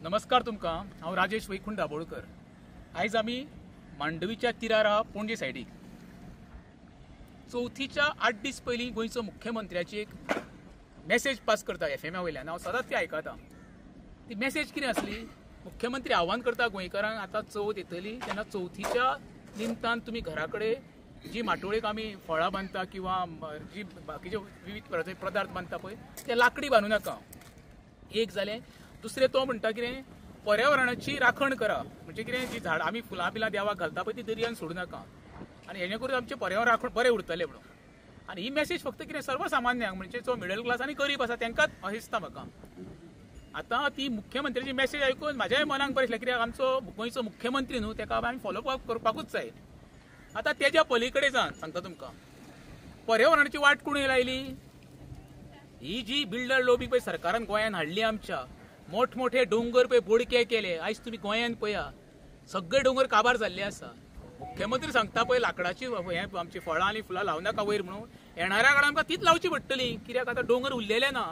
नमस्कार तुमकां। हांव राजेश वैकुंठ दाबोळकर। आयज आमी मांडवीच्या तिरार आहा पणजे सायडीक चवथीच्या 8 दीस पयलीं गोंयचो मुख्यमंत्र्याची एक मॅसेज पास करता FM वयल्यान। हांव सदांच ती आयकता। ती मॅसेज कितें आसली? मुख्यमंत्री आव्हान करता गोंयकारांक, आतां चवथ येतली तेन्ना चवथीच्या निमतान तुमी घरा कडेन जी माटोळेक आमी फळां बांदता किंवा जी बाकीचे विविध पदार्थ बांदता पळय ते लाकडी बांदूं नाका। एक जालें। दुसरें तो म्हणटा कितें, पर्यावरणाची राखण करा। म्हणजे कितें, जी झाड आमी फुलां बिलां देवाक घालता पळय ती दर्यान सोडूं नाका आनी हेजे करून आमचें पर्यावरण राखण बरें उरतलें म्हणून। आनी ही मॅसेज फक्त कितें सर्वसामान्यांक, म्हणजे जो मिडल क्लास आनी गरीब आसा तेंकांच अशें दिसता म्हाका। आतां ती मुख्यमंत्र्याची मॅसेज आयकून म्हाज्याय मनाक बरें दिसलें, कित्याक आमचो गोंयचो मुख्यमंत्री न्हू, तेका आमी फॉलो करपाकूच जाय। आतां तेज्या पलीकडे सांगता तुमकां, पर्यावरणाची वाट कोणी लायली? ही जी बिल्डर लॉबी पळय सरकारान गोंयान हाडली, आमच्या मोठमोठे डोंगर पळय बोडके केले। आयज तुमी गोंयान पळया सगळे डोंगर काबार जाल्ले आसा। मुख्यमंत्री सांगता पळय लाकडाची आमची फळां आनी फुलां लावं नाका वयर म्हणून, येणाऱ्या काळात आमकां तीच लावची पडटली, कित्याक आतां डोंगर उरलेले ना।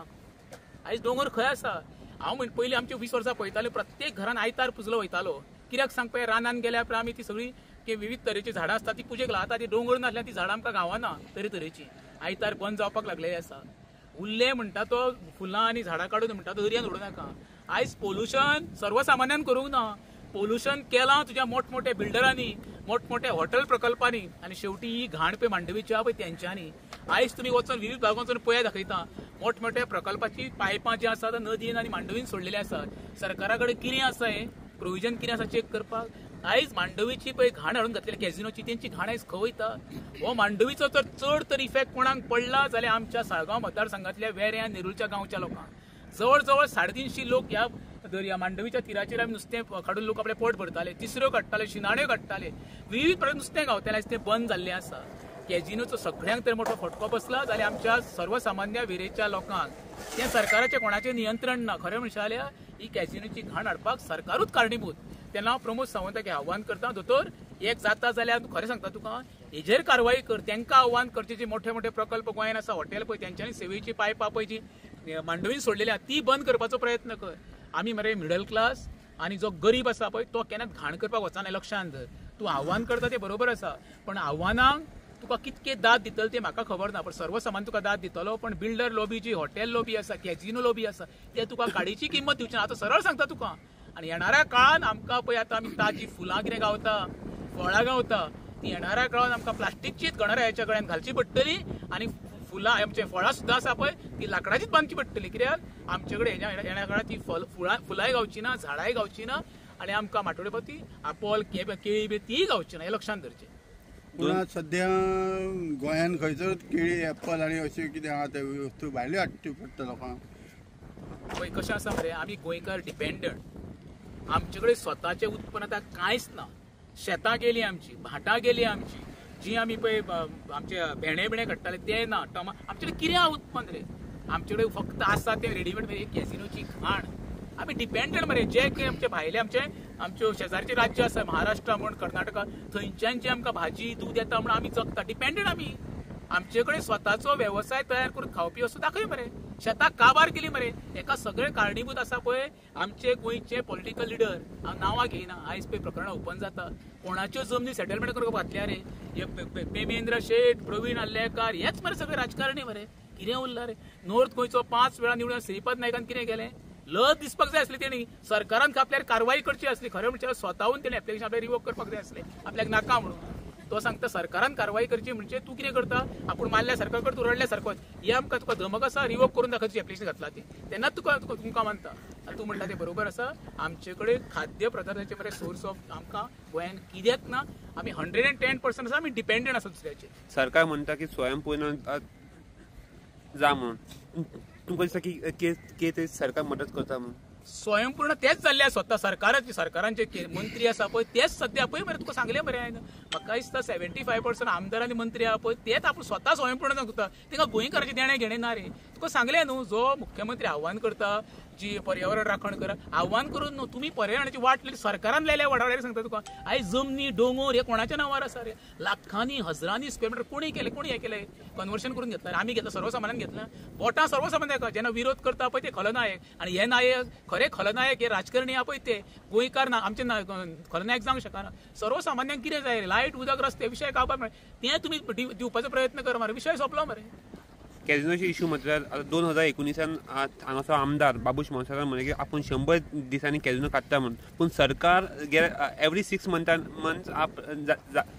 आयज डोंगर खंय आसा? हांव पयलीं आमचे 20 वर्सां पळयताले, प्रत्येक घरान आयतार पुजलो वयतालो। कित्याक सांग पळय, रानान गेल्या उपरांत आमी ती सगळी विविध तरेची झाडां आसता ती पुजेक लावता। ती डोंगर नासल्यान ती झाडां आमकां गावना तरेतरेची। आयतार बंद जावपाक लागलेली आसा। उरले म्हणटा तो फुलां आनी झाडां काडून म्हणटा तो दर्यान उडोवं नाका। आयज पोल्युशन सर्वसामान्यान करूंक ना, पोल्युशन केलां तुज्या मोठमोठ्या बिल्डरांनी, मोठमोठ्या हॉटेल प्रकल्पांनी, आनी शेवटी ही घाण पळय मांडवीची आहा पळय तेंच्यांनी। आयज तुमी वचून विविध भागांत वचून पळया दाखयता, मोठमोठ्या प्रकल्पाची पायपां जी आसा नदीन आनी मांडवीन सोडलेली आसात। सरकारा कडेन कितें आसा हें प्रोविजन कितें आसा चेक करपाक? आयज मांडवीची पळय घाण हाडून घातलेली कॅझिनोची, तेंची घाण आयज खंय वयता? हो मांडवीचो जर चड तर इफेक्ट कोणाक पडला जाल्यार आमच्या साळगांव मतदारसंघातल्या वेऱ्या नेरुलच्या गांवच्या लोकांक। जवळ जवळ 350 लोक ह्या दर्या मांडवीच्या तिराचेर आमी नुस्तें काडून लोक आपले पोट भरताले, तिसऱ्यो काडटाले, शिणाण्यो काडटाले, विविध प्रकार नुस्तें गावतालें। आयज तें बंद जाल्लें आसा। कॅझिनोचो सगळ्यांक तर मोठो फटको बसला, जाल्यार आमच्या सर्वसामान्य वेरेच्या लोकांक तें सरकाराचें कोणाचें नियंत्रण ना। खरें म्हणशें जाल्यार ही कॅझिनोची घाण हाडपाक सरकारूच कारणीभूत। तेन्ना हांव प्रमोद सावंताक आव्हान करता, दोतोर एक जाता जाल्यार खरें सांगता तुका, हेजेर कारवाई कर। तेंकां आव्हान करचें, जे मोठे मोठे प्रकल्प गोंयान आसा, हॉटेल पळय तेंच्यांनी सेवेची पायपां पळय जी मांडवीन सोडलेली आहा ती बंद करपाचो प्रयत्न कर। आमी मरे मिडल क्लास आनी जो गरीब आसा पळय तो केन्नाच घाण करपाक वचना, लक्षांत धर। तूं आव्हान करता तें बरोबर आसा, पण आव्हानांक तुका कितके दाद दितलो तें म्हाका खबर ना, पण सर्वसामान तुका दाद दितलो। पण बिल्डर लॉबी जी हॉटेल लॉबी आसा, कॅझिनो लॉबी आसा, ते तुका काडीची किंमत दिवची ना। आतां सरळ सांगता तुका। आनी येणाऱ्या काळान आमकां पळय आतां आमी ताजी फुलां कितें गावता, फळां गावता, ती येणाऱ्या काळान आमकां प्लास्टीकचीच गणरायाच्या गळ्यान घालची पडटली आनी फुलां आमचे फळां सुद्दां आसा पळय ती लाकडाचीच बांदची पडटली। कित्याक आमचे कडेन येणाऱ्या काळात ती फुलांय गावची ना, झाडांय गावची ना, आनी आमकां माटोळे पती आपोल केळी बी तीय गावची ना, हें लक्षांत धरचें। पूण सद्या गोंयान खंयसर केळी, एप्पल आनी अश्यो कितें आहा ते वस्तू भायल्यो हाडच्यो पडटा लोकांक। पळय कशें आसा मरे, आमी गोंयकार डिपेंडंट। आमचे कडेन स्वताचें उत्पन्न आतां कांयच ना। शेतां गेली आमची, भाटां गेली आमची, जी आमी पळय आमचे भेणे बिणे काडटाले ते ना। आमचे कडेन कितें आहा उत्पन्न रे? आमचे कडेन फक्त आसा ते रेडीमेड कॅझिनोची घाण। आमी डिपेंडंट मरे, जे कितें आमचे भायले आमच्यो शेजारचे राज्य आसा, महाराष्ट्र म्हण, कर्नाटका, थंयच्यान जे आमकां भाजी दूद येता म्हण आमी जगता, डिपेंडंट आमी। आमचे कडेन स्वताचो वेवसाय तयार करून खावपी असो दाखय मरे। शेतां काबार केली मरे, हेका सगळे कारणीभूत आसा पळय आमचे गोंयचे पॉलिटिकल लिडर। हांव नांवां घेयना, आयज पळय प्रकरणां ओपन जाता, कोणाच्यो जमनी सेटलमेंट करपाक घातल्या रे? पेमेंद्र शेट, प्रवीण आल्लेकार, हेच मरे सगळे राजकारणी मरे। कितें उरलां रे? नॉर्थ गोंयचो 5 वेळा निवडून श्रीपाद नायकान कितें केलें? लज दिसपाक जाय आसली तेणी, सरकारान आपल्यार कारवाई करची आसली। खरें म्हणजे स्वताहून तेणी एप्लिकेशन आपल्याक रिवोक करपाक जाय आसलें, आपल्याक नाका म्हणून। तो सांगता सरकारान कारवाई करची, म्हणजे तूं कितें करता? आपूण मारल्या सारको कर, तूं रडल्या सारको। ही आमकां तुका धमक आसा, रिवोक करून दाखोवची एप्लिकेशन घातला ती, तेन्नाच तुमकां मानता। आनी तूं म्हणटा तें बरोबर आसा। आमचे कडेन खाद्य पदार्थाचे बरे सोर्स ऑफ आमकां गोंयान कित्याक ना? आमी 110% आसा, आमी डिपेंडंट आसा दुसऱ्याचेर। सरकार म्हणटा की स्वयंपूर्ण जा म्हणून, तुमकां दिसता की ते सरकार मदत करता म्हणून? स्वयंपूर्ण तेच जाल्ले स्वता सरकारांचे मंत्री आसा पळय तेच सध्या पळय मरे, तुका सांगलें मरे हांवें। म्हाका दिसता 75% आमदार आनी मंत्री आहा पळय तेच आपूण स्वता स्वयंपूर्ण जावंक सोदता। तांकां गोंयकारांचे देणे घेणे ना रे। तुका सांगलें न्हू, जो मुख्यमंत्री आव्हान करता जी पर्यावरण राखण करा आव्हान करून न्हू तुम्ही पर्यावरणाची वाट सरकारान लायल्या वडावड्यार सांगता तुका आयज जमनी डोंगर हे कोणाच्या नांवार आसा रे लाखांनी हजारांनी स्क्वेअर मीटर कोणी हे केले कन्वर्शन करून घेतलं आम्ही घेतलं सर्वसामान्यान घेतलं बोटां सर्वसामान्य जेन्ना विरोध करता पळय ते खलनायक आणि हे नायक खरे खलनायक हे राजकारणी आहा पळय ते गोंयकार ना आमचे खलनायक जावंक शकना सर्वसामान्यांक कितें जाय लायट उदक रस्ते विशय गावपाक मेळटा तें तुमी दिवपाचो प्रयत्न कर मरे विशय सोंपलो मरे कॅझिनोचे इश्यू म्हटल्यार 2019 हांगासर आमदार बाबूश मोन्साकार म्हणे की आपूण 100 दिसांनी कॅझिनो काडटा म्हणून पूण सरकार एवरी 6 मंथ्स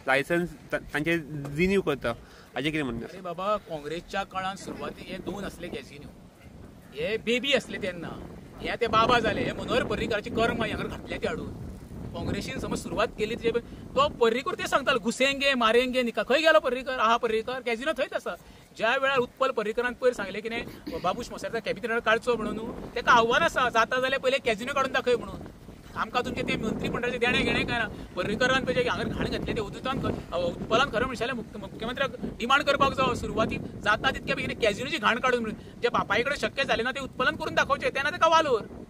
लायसन्स तांचे रिन्यू करता हाजें कितें म्हणटा अरे बाबा काँग्रेसच्या काळात सुरवातीक हे 2 असले कॅझिनो हे बेबी असले तेन्ना हे ते बाबा जाले हे मनोहर पर्रीकाराची कर्म हांगर घातले ते हाडून काँग्रेसीन समज सुरवात केली तो पर्रीकर ते सांगतालो घुसेंगे मारेंगे निका खंय गेलो पर्रीकर आहा पर्रीकर कॅझिनो थंयच आसा ज्या वेळार उत्पल पर्रीकरान पयर सांगले की नाही बाबूश मोसारचा कॅबिनेट काडचो म्हणून तेका आव्हान आसा जाता जाल्यार पयले कॅझिनो काडून दाखय म्हणून आमकां तुमचे ते मंत्री मंडळाचे देणे घेणे काय ना पर्रीकरान पयले हांगर घाण घातले ते उत्पलान खरें म्हणशाले मुख्यमंत्र्याक डिमांड करपाक जावो सुरवातीक जाता तितके बेगीन कॅझिनोची घाण काडून म्हणून जे बापाय कडेन शक्य जाले ना ते उत्पलन करून दाखोवचे तेन्ना तेका वालोर